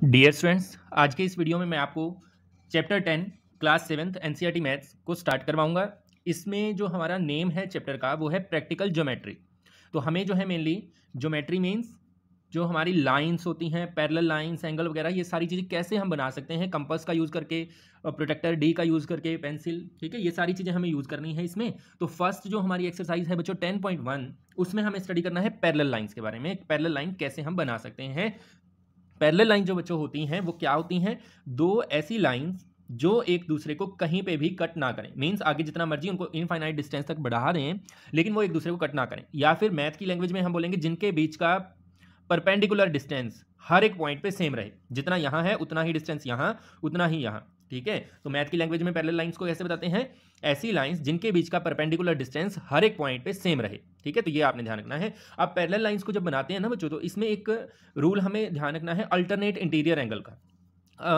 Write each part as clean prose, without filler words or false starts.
Dear students, आज के इस वीडियो में मैं आपको chapter 10 class 7th NCERT maths को स्टार्ट करवाऊंगा। इसमें जो हमारा नेम है चैप्टर का वो है प्रैक्टिकल ज्योमेट्री। तो हमें जो है मेनली ज्योमेट्री मीन्स जो हमारी लाइंस होती हैं, पैरेलल लाइंस, एंगल वगैरह, ये सारी चीज़ें कैसे हम बना सकते हैं कंपास का यूज़ करके, प्रोटेक्टर डी का यूज़ करके, पेंसिल, ठीक है, ये सारी चीज़ें हमें यूज़ करनी है इसमें। तो फर्स्ट जो हमारी एक्सरसाइज है बच्चों 10.1, उसमें हमें स्टडी करना है पैरेलल लाइंस के बारे में। पैरेलल लाइन कैसे हम बना सकते हैं। पैरेलल लाइन जो बच्चों होती हैं वो क्या होती हैं? दो ऐसी लाइंस जो एक दूसरे को कहीं पे भी कट ना करें, मींस आगे जितना मर्जी उनको इनफाइनाइट डिस्टेंस तक बढ़ा दें लेकिन वो एक दूसरे को कट ना करें, या फिर मैथ की लैंग्वेज में हम बोलेंगे जिनके बीच का परपेंडिकुलर डिस्टेंस हर एक पॉइंट पे सेम रहे। जितना यहाँ है उतना ही डिस्टेंस यहाँ, उतना ही यहाँ, ठीक है। तो मैथ की लैंग्वेज में पैरेलल लाइंस को कैसे बताते हैं? ऐसी लाइंस जिनके बीच का परपेंडिकुलर डिस्टेंस हर एक पॉइंट पे सेम रहे, ठीक है। तो ये आपने ध्यान रखना है। अब पैरेलल लाइंस को जब बनाते हैं ना बच्चों, तो इसमें एक रूल हमें ध्यान रखना है अल्टरनेट इंटीरियर एंगल का।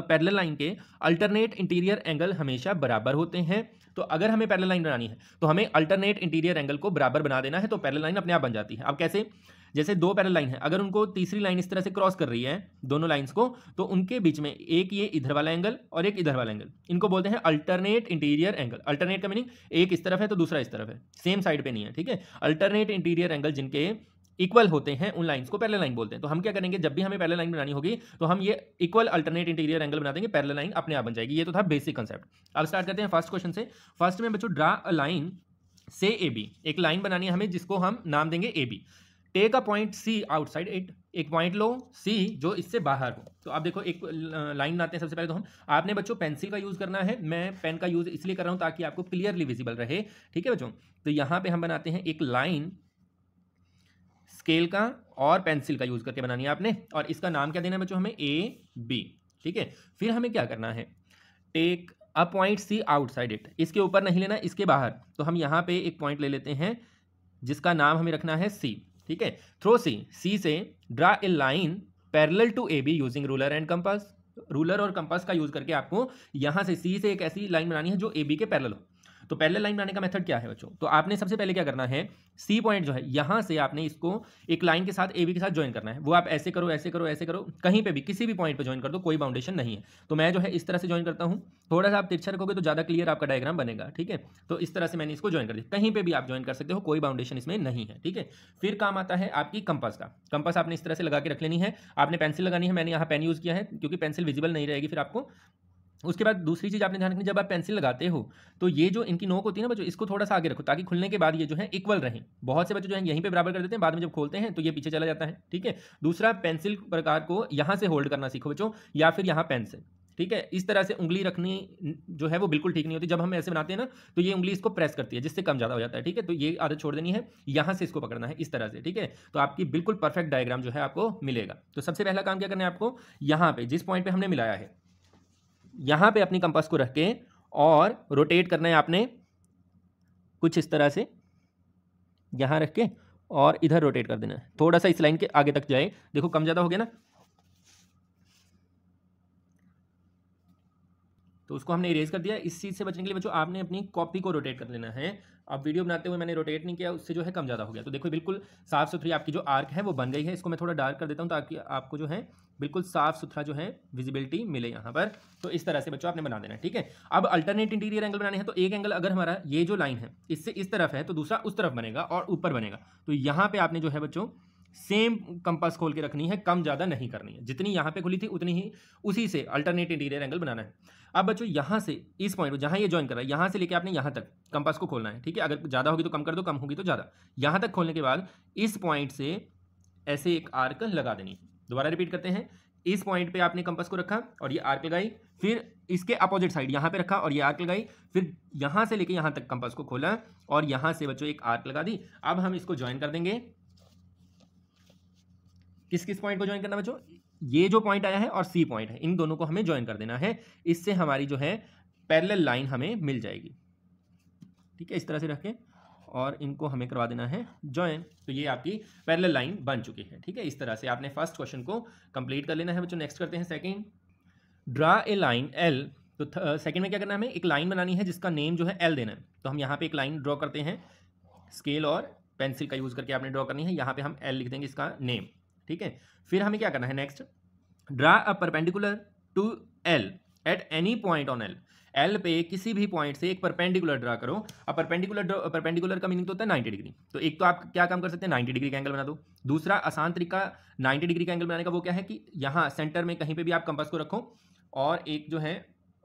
पैरेलल लाइन के अल्टरनेट इंटीरियर एंगल हमेशा बराबर होते हैं। तो अगर हमें पैरेलल लाइन बनानी है तो हमें अल्टरनेट इंटीरियर एंगल को बराबर बना देना है, तो पैरेलल लाइन अपने आप बन जाती है। अब कैसे? जैसे दो पैरेलल लाइन है, अगर उनको तीसरी लाइन इस तरह से क्रॉस कर रही है दोनों लाइंस को, तो उनके बीच में एक ये इधर वाला एंगल और एक इधर वाला एंगल, इनको बोलते हैं अल्टरनेट इंटीरियर एंगल। अल्टरनेट का मीनिंग एक इस तरफ है तो दूसरा इस तरफ है, सेम साइड पे नहीं है, ठीक है। अल्टरनेट इंटीरियर एंगल जिनके इक्वल होते हैं उन लाइंस को पैरेलल लाइन बोलते हैं। तो हम क्या करेंगे, जब भी हमें पैरेलल लाइन बनानी होगी तो हम ये इक्वल अल्टरनेट इंटीरियर एंगल बना देंगे, पैरेलल लाइन अपने आप बन जाएगी। ये तो था बेसिक कंसेप्ट। अब स्टार्ट करते हैं फर्स्ट क्वेश्चन से। फर्स्ट में बच्चों ड्रा अ लाइन से ए बी, एक लाइन बनानी है हमें जिसको हम नाम देंगे A B. Take a point C outside it, एक पॉइंट लो सी जो इससे बाहर हो। तो आप देखो एक लाइन बनाते हैं। सबसे पहले तो हम आपने बच्चों पेंसिल का यूज़ करना है, मैं पेन का यूज़ इसलिए कर रहा हूँ ताकि आपको क्लियरली विजिबल रहे, ठीक है बच्चों। तो यहाँ पे हम बनाते हैं एक लाइन, स्केल का और पेंसिल का यूज़ करके बनानी है आपने, और इसका नाम क्या देना है बच्चों? हमें ए बी, ठीक है। फिर हमें क्या करना है, take a point C outside it, इसके ऊपर नहीं लेना, इसके बाहर। तो हम यहाँ पे एक पॉइंट ले लेते हैं जिसका नाम हमें रखना है सी, ठीक है। थ्रो सी, सी से draw a line parallel to A B using ruler and compass. Ruler और कंपास का यूज करके आपको यहाँ से सी से एक ऐसी लाइन बनानी है जो ए बी के पैरेलल हो। तो पैरेलल लाइन बनाने का मेथड क्या है बच्चों? तो आपने सबसे पहले क्या करना है, सी पॉइंट जो है यहाँ से आपने इसको एक लाइन के साथ ए बी के साथ ज्वाइन करना है। वो आप ऐसे करो, ऐसे करो, ऐसे करो, कहीं पे भी किसी भी पॉइंट पे ज्वाइन कर दो, कोई बाउंडेशन नहीं है। तो मैं जो है इस तरह से ज्वाइन करता हूँ, थोड़ा सा आप तिरछा रखोगे तो ज़्यादा क्लियर आपका डायग्राम बनेगा, ठीक है। तो इस तरह से मैंने इसको ज्वाइन कर दिया, कहीं पे भी आप ज्वाइन कर सकते हो, कोई बाउंडेशन इसमें नहीं है, ठीक है। फिर काम आता है आपकी कंपास का। कंपास आपने इस तरह से लगा के रख लेनी है। आपने पेंसिल लगानी है, मैंने यहाँ पेन यूज़ किया है क्योंकि पेंसिल विजिबल नहीं रहेगी फिर आपको। उसके बाद दूसरी चीज़ आपने ध्यान रखनी, जब आप पेंसिल लगाते हो तो ये जो इनकी नोक होती है ना बच्चों, इसको थोड़ा सा आगे रखो ताकि खुलने के बाद ये जो है इक्वल रहें। बहुत से बच्चे जो है यहीं पे बराबर कर देते हैं, बाद में जब खोलते हैं तो ये पीछे चला जाता है, ठीक है। दूसरा, पेंसिल प्रकार को यहाँ से होल्ड करना सीखो बच्चों, या फिर यहाँ पेन से, ठीक है। इस तरह से उंगली रखनी जो है वो बिल्कुल ठीक नहीं होती। जब हम ऐसे बनाते हैं ना तो ये उंगली इसको प्रेस करती है जिससे कम ज़्यादा हो जाता है, ठीक है। तो ये आदत छोड़ देनी है, यहाँ से इसको पकड़ना है इस तरह से, ठीक है। तो आपकी बिल्कुल परफेक्ट डायग्राम जो है आपको मिलेगा। तो सबसे पहला काम क्या करना है आपको, यहाँ पे जिस पॉइंट पे हमने मिलाया है यहाँ पे अपनी कंपास को रख के और रोटेट करना है आपने कुछ इस तरह से, यहाँ रख के और इधर रोटेट कर देना है, थोड़ा सा इस लाइन के आगे तक जाए। देखो कम ज़्यादा हो गया ना, तो उसको हमने इरेज कर दिया। इस चीज़ से बचने के लिए बच्चों आपने अपनी कॉपी को रोटेट कर लेना है। अब वीडियो बनाते हुए मैंने रोटेट नहीं किया, उससे जो है कम ज़्यादा हो गया। तो देखो बिल्कुल साफ़ सुथरी आपकी जो आर्क है वो बन गई है। इसको मैं थोड़ा डार्क कर देता हूँ ताकि आपको जो है बिल्कुल साफ़ सुथरा जो है विजिबिलिटी मिले यहाँ पर। तो इस तरह से बच्चों आपने बना देना है, ठीक है। अब अल्टरनेट इंटीरियर एंगल बनाने हैं, तो एक एंगल अगर हमारा ये जो लाइन है इससे इस तरफ है तो दूसरा उस तरफ बनेगा और ऊपर बनेगा। तो यहाँ पर आपने जो है बच्चों सेम कंपास खोल के रखनी है, कम ज़्यादा नहीं करनी है। जितनी यहाँ पे खुली थी उतनी ही उसी से अल्टरनेट इंटीरियर एंगल बनाना है। अब बच्चों यहाँ से इस पॉइंट जहाँ ये ज्वाइन कर रहा है, यहाँ से लेके आपने यहाँ तक कंपास को खोलना है, ठीक है। अगर ज़्यादा होगी तो कम कर दो, कम होगी तो ज़्यादा। यहाँ तक खोलने के बाद इस पॉइंट से ऐसे एक आर्क लगा देनी। दोबारा रिपीट करते हैं, इस पॉइंट पे आपने कंपास को रखा और ये आर्क लगाई, फिर इसके अपोजिट साइड यहाँ पे रखा और ये आर्क लगाई, फिर यहाँ से लेके यहाँ तक कंपास को खोला और यहाँ से बच्चों एक आर्क लगा दी। अब हम इसको ज्वाइन कर देंगे। किस किस पॉइंट को ज्वाइन करना बच्चों? ये जो पॉइंट आया है और सी पॉइंट है, इन दोनों को हमें ज्वाइन कर देना है। इससे हमारी जो है पैरेलल लाइन हमें मिल जाएगी, ठीक है। इस तरह से रख के और इनको हमें करवा देना है ज्वाइन। तो ये आपकी पैरेलल लाइन बन चुकी है, ठीक है। इस तरह से आपने फर्स्ट क्वेश्चन को कंप्लीट कर लेना है बच्चों। नेक्स्ट करते हैं second, draw a line L. तो सेकंड में क्या करना है, हमें एक लाइन बनानी है जिसका नेम जो है एल देना है। तो हम यहाँ पे एक लाइन ड्रॉ करते हैं, स्केल और पेंसिल का यूज़ करके आपने ड्रॉ करनी है। यहाँ पे हम एल लिख देंगे इसका नेम, ठीक है। फिर हमें क्या करना है next, draw a perpendicular to L at any point on L. L पे किसी भी पॉइंट से एक परपेंडिकुलर ड्रा करो। अब परपेंडिकुलर का मीनिंग तो होता है 90 डिग्री। तो एक तो आप क्या काम कर सकते हैं, 90 डिग्री का एंगल बना दो। दूसरा आसान तरीका 90 डिग्री का एंगल बनाने का वो क्या है कि यहाँ सेंटर में कहीं पे भी आप कंपास को रखो और एक जो है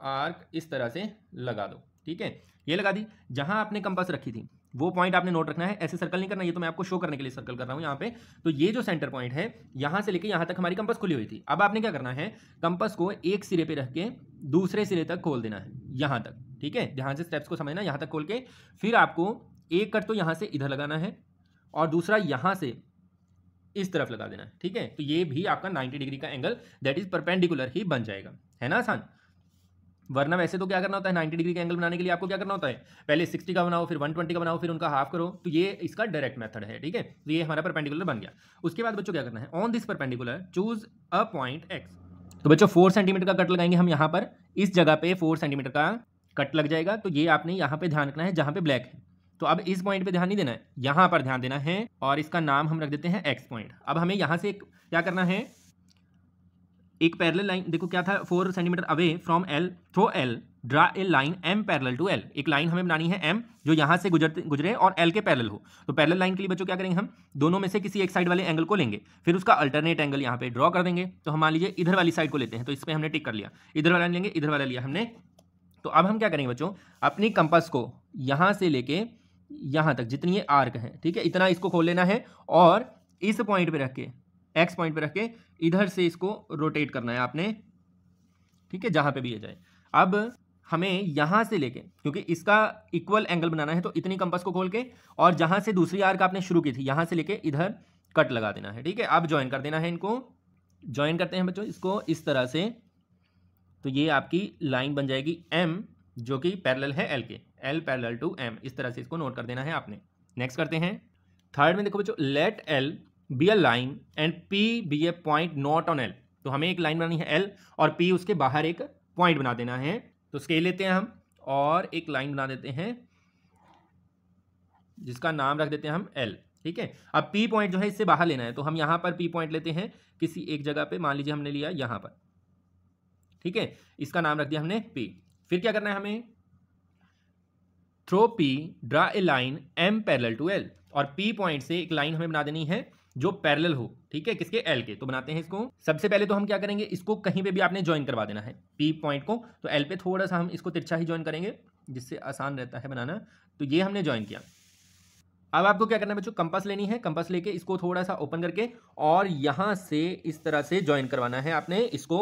आर्क इस तरह से लगा दो। ठीक है, ये लगा दी। जहां आपने कंपास रखी थी वो पॉइंट आपने नोट रखना है, ऐसे सर्कल नहीं करना। ये तो मैं आपको शो करने के लिए सर्कल कर रहा हूं यहाँ पे। तो ये जो सेंटर पॉइंट है यहां से लेके यहां तक हमारी कंपास खुली हुई थी। अब आपने क्या करना है, कंपास को एक सिरे पे रख के दूसरे सिरे तक खोल देना है यहां तक। ठीक है, ध्यान से स्टेप्स को समझना। यहां तक खोल के फिर आपको एक कट तो यहां से इधर लगाना है और दूसरा यहां से इस तरफ लगा देना है। ठीक है, तो ये भी आपका 90 डिग्री का एंगल दैट इज परपेंडिकुलर ही बन जाएगा, है ना आसान। वरना वैसे तो क्या करना होता है, 90 डिग्री का एंगल बनाने के लिए आपको क्या करना होता है, पहले 60 का बनाओ, फिर 120 का बनाओ, फिर उनका हाफ करो। तो ये इसका डायरेक्ट मेथड है। ठीक है, तो ये हमारा परपेंडिकुलर बन गया। उसके बाद बच्चों क्या करना है, on this perpendicular choose a point x. तो बच्चों 4 सेंटीमीटर का कट लगाएंगे हम यहाँ पर। इस जगह पे 4 सेंटीमीटर का कट लग जाएगा। तो ये आपने यहाँ पे ध्यान रखना है जहाँ पे ब्लैक है। तो अब इस पॉइंट पे ध्यान नहीं देना है, यहाँ पर ध्यान देना है और इसका नाम हम रख देते हैं एक्स पॉइंट। अब हमें यहाँ से क्या करना है, एक पैरेलल लाइन, देखो क्या था, 4 centimetre away from L through L draw a line M parallel to L. एक लाइन हमें बनानी है एम जो यहां से गुजरे और एल के पैरेलल हो। तो पैरेलल लाइन के लिए बच्चों क्या करेंगे, हम दोनों में से किसी एक साइड वाले एंगल को लेंगे, फिर उसका अल्टरनेट एंगल यहां पे ड्रॉ कर देंगे। तो हम मान लीजिए इधर वाली साइड को लेते हैं, तो इस पर हमने टिक कर लिया। इधर वाला लेंगे, इधर वाला लिया हमने। तो अब हम क्या करेंगे बच्चों, अपनी कंपास को यहां से लेके यहां तक जितनी ये आर्क है, ठीक है, इतना इसको खोल लेना है और इस पॉइंट पे रख के, एक्स पॉइंट पे रख के इधर से इसको रोटेट करना है आपने। ठीक है, जहां पे भी ये जाए। अब हमें यहां से लेके, क्योंकि इसका इक्वल एंगल बनाना है, तो इतनी कंपास को खोल के और जहां से दूसरी आर्क आपने शुरू की थी यहां से लेके इधर कट लगा देना है। ठीक है, अब ज्वाइन कर देना है इनको। ज्वाइन करते हैं बच्चों इसको इस तरह से। तो ये आपकी लाइन बन जाएगी एम जो कि पैरेलल है एल के, एल पैरेलल टू एम। इस तरह से इसको नोट कर देना है आपने। नेक्स्ट करते हैं थर्ड में। देखो बच्चों, let L be a line and P be a point not on L. तो हमें एक लाइन बनानी है एल और पी उसके बाहर एक पॉइंट बना देना है। तो स्केल लेते हैं हम और एक लाइन बना देते हैं जिसका नाम रख देते हैं हम एल। ठीक है, अब पी पॉइंट जो है इससे बाहर लेना है, तो हम यहां पर पी पॉइंट लेते हैं किसी एक जगह पे। मान लीजिए हमने लिया यहां पर। ठीक है, इसका नाम रख दिया हमने पी। फिर क्या करना है हमें, through P draw a line M parallel to L. और पी पॉइंट से एक लाइन हमें बना देनी है जो पैरेलल हो। ठीक है, किसके, एल के। तो बनाते हैं इसको। सबसे पहले तो हम क्या करेंगे, इसको कहीं पे भी आपने ज्वाइन करवा देना है पी पॉइंट को। तो एल पे थोड़ा सा हम इसको तिरछा ही ज्वाइन करेंगे जिससे आसान रहता है बनाना। तो ये हमने ज्वाइन किया। अब आपको क्या करना है बच्चों, कंपास लेनी है। कंपास लेके इसको थोड़ा सा ओपन करके और यहां से इस तरह से ज्वाइन करवाना है आपने इसको।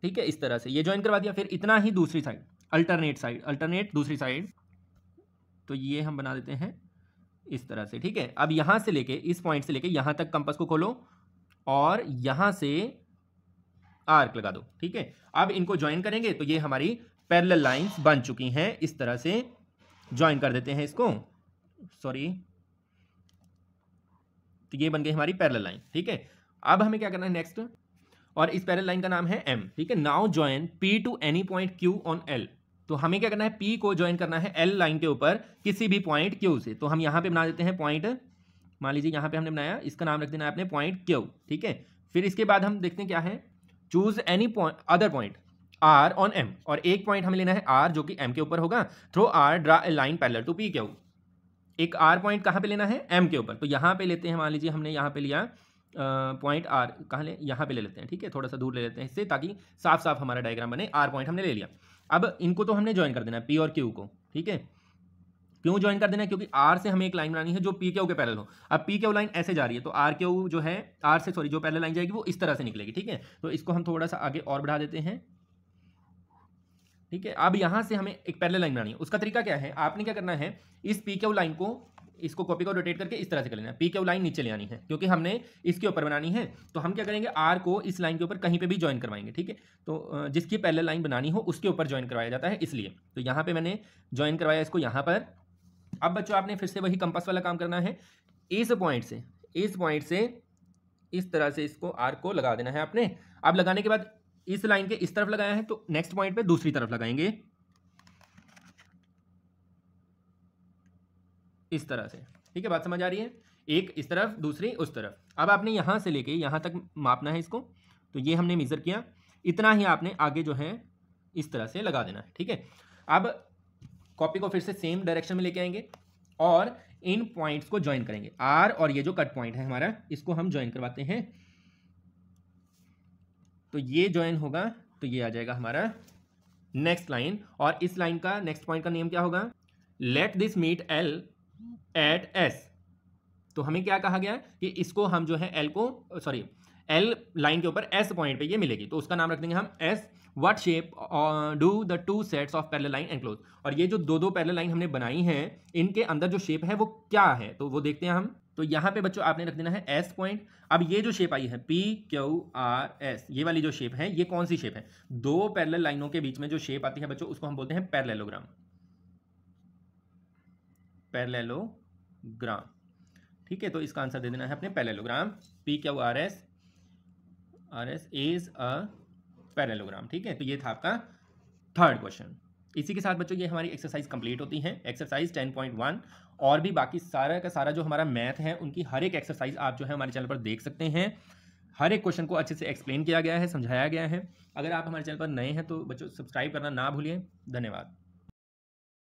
ठीक है, इस तरह से ये ज्वाइन करवा दिया। फिर इतना ही दूसरी साइड, अल्टरनेट दूसरी साइड। तो ये हम बना देते हैं इस तरह से। ठीक है, अब यहां से लेके इस पॉइंट से लेके यहां तक कंपास को खोलो और यहां से आर्क लगा दो। ठीक है, अब इनको ज्वाइन करेंगे तो ये हमारी पैरेलल लाइंस बन चुकी हैं। इस तरह से ज्वाइन कर देते हैं इसको, सॉरी। तो ये बन गई हमारी पैरेलल लाइन। ठीक है, अब हमें क्या करना है नेक्स्ट, और इस पैरेलल लाइन का नाम है एम। ठीक है, now join P to any point Q on L. तो हमें क्या करना है, पी को ज्वाइन करना है एल लाइन के ऊपर किसी भी पॉइंट क्यू से। तो हम यहां पे बना देते हैं पॉइंट, मान लीजिए यहां पे हमने बनाया, इसका नाम रख देना है अपने पॉइंट क्यू। ठीक है, फिर इसके बाद हम देखते हैं क्या है, choose any other point R on M. और एक पॉइंट हमें लेना है आर जो कि एम के ऊपर होगा। Through R draw a line parallel to P Q. एक आर पॉइंट कहां पे लेना है, एम के ऊपर। तो यहां पे लेते हैं, मान लीजिए हमने यहां पे लिया पॉइंट आर, कहाँ ले, यहाँ पे ले लेते हैं। ठीक है, थोड़ा सा दूर ले लेते हैं इससे ताकि साफ साफ हमारा डायग्राम बने। आर पॉइंट हमने ले लिया। अब इनको तो हमने ज्वाइन कर देना है पी और क्यू को। ठीक है, क्यों ज्वाइन कर देना है, क्योंकि आर से हमें एक लाइन बनानी है जो पी क्यू के पैरेलल हो। अब पी क्यू लाइन ऐसे जा रही है तो आर क्यू जो है, आर से सॉरी जो पैरेलल लाइन जाएगी वो इस तरह से निकलेगी। ठीक है, तो इसको हम थोड़ा सा आगे और बढ़ा देते हैं। ठीक है, अब यहां से हमें एक पैरेलल लाइन बनानी है। उसका तरीका क्या है, आपने क्या करना है, इस पी क्यू लाइन को, इसको कॉपी को रोटेट करके इस तरह से कर लेना है। पी क्यू लाइन नीचे ले आनी है क्योंकि हमने इसके ऊपर बनानी है। तो हम क्या करेंगे, आर को इस लाइन के ऊपर कहीं पे भी ज्वाइन करवाएंगे। ठीक है, तो जिसकी पैरेलल लाइन बनानी हो उसके ऊपर ज्वाइन करवाया जाता है, इसलिए। तो यहाँ पे मैंने ज्वाइन करवाया इसको यहाँ पर। अब बच्चों आपने फिर से वही कंपास वाला काम करना है। इस पॉइंट से इस तरह से इसको आर को लगा देना है आपने। अब लगाने के बाद इस लाइन के इस तरफ लगाया है तो नेक्स्ट पॉइंट पे दूसरी तरफ लगाएंगे इस तरह से। ठीक है, बात समझ आ रही है। एक इस तरफ, दूसरी उस तरफ। अब आपने यहाँ से लेके यहाँ तक मापना है इसको, तो ये हमने मेज़र किया, इतना ही आपने आगे जो है इस तरह से लगा देना है, ठीक है। अब कॉपी को फिर से सेम डायरेक्शन में लेके आएंगे और इन पॉइंट्स को ज्वाइन करेंगे, आर और ये जो कट पॉइंट है हमारा, इसको हम ज्वाइन करवाते हैं। तो ये ज्वाइन होगा तो ये आ जाएगा हमारा नेक्स्ट लाइन, और इस लाइन का नेक्स्ट पॉइंट का नेम क्या होगा, let this meet L at S. तो हमें क्या कहा गया कि इसको हम जो है एल को, सॉरी एल लाइन के ऊपर एस पॉइंट पे ये मिलेगी, तो उसका नाम रख देंगे हम S. What shape do the two sets of parallel line enclose. और ये जो दो दो पैरेलल लाइन हमने बनाई हैं, इनके अंदर जो शेप है वो क्या है, तो वो देखते हैं हम। तो यहाँ पे बच्चों आपने रख देना है एस पॉइंट। अब ये जो शेप आई है पी क्यू आर एस, ये वाली जो शेप है, ये कौन सी शेप है, दो पैरेलल लाइनों के बीच में जो शेप आती है बच्चों, उसको हम बोलते हैं पैरेललोग्राम। पैरेललोग्राम, ठीक है। तो इसका आंसर दे देना है अपने parallelogram, P Q R S is a parallelogram, ठीक है। तो ये था आपका थर्ड क्वेश्चन। इसी के साथ बच्चों ये हमारी एक्सरसाइज कंप्लीट होती है, एक्सरसाइज 10.1। और भी बाकी सारा का सारा जो हमारा मैथ है, उनकी हर एक एक्सरसाइज आप जो है हमारे चैनल पर देख सकते हैं। हर एक क्वेश्चन को अच्छे से एक्सप्लेन किया गया है, समझाया गया है। अगर आप हमारे चैनल पर नए हैं तो बच्चों सब्सक्राइब करना ना भूलिए। धन्यवाद।